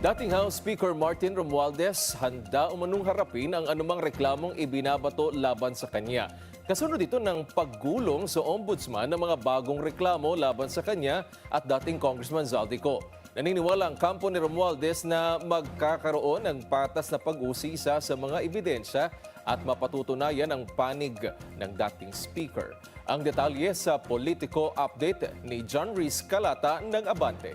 Dating House Speaker Martin Romualdez handa umanong harapin ang anumang reklamong ibinabato laban sa kanya. Kasunod ito ng paggulong sa ombudsman ng mga bagong reklamo laban sa kanya at dating Congressman Zaldico. Naniniwala ang kampo ni Romualdez na magkakaroon ng patas na pag-usisa sa mga ebidensya at mapatutunayan ang panig ng dating speaker. Ang detalye sa Politico Update ni John Rhys Calata ng Abante.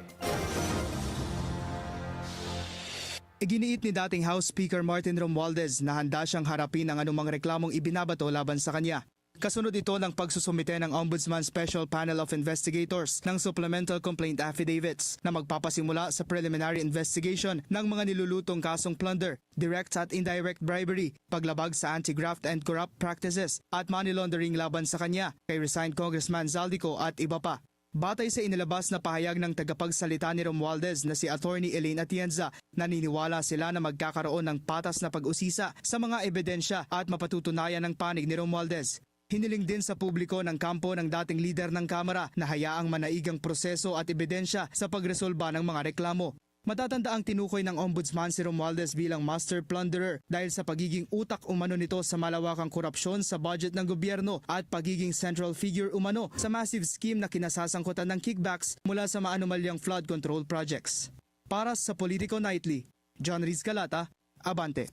Iginiit ni dating House Speaker Martin Romualdez na handa siyang harapin ang anumang reklamong ibinabato laban sa kanya. Kasunod ito ng pagsusumite ng Ombudsman Special Panel of Investigators ng Supplemental Complaint Affidavits na magpapasimula sa preliminary investigation ng mga nilulutong kasong plunder, direct at indirect bribery, paglabag sa anti-graft and corrupt practices at money laundering laban sa kanya kay resigned Congressman Zaldico at iba pa. Batay sa inilabas na pahayag ng tagapagsalita ni Romualdez na si Attorney Elaine Atienza, naniniwala sila na magkakaroon ng patas na pag-usisa sa mga ebidensya at mapatutunayan ng panig ni Romualdez. Hiniling din sa publiko ng kampo ng dating leader ng Kamara na hayaang manaigang proseso at ebidensya sa pagresolba ng mga reklamo. Matatanda ang tinukoy ng Ombudsman si Romualdez bilang master plunderer dahil sa pagiging utak umano nito sa malawakang korupsyon sa budget ng gobyerno at pagiging central figure umano sa massive scheme na kinasasangkutan ng kickbacks mula sa maanumalyang flood control projects. Para sa Politico Nightly, John Rhys Calata, Abante.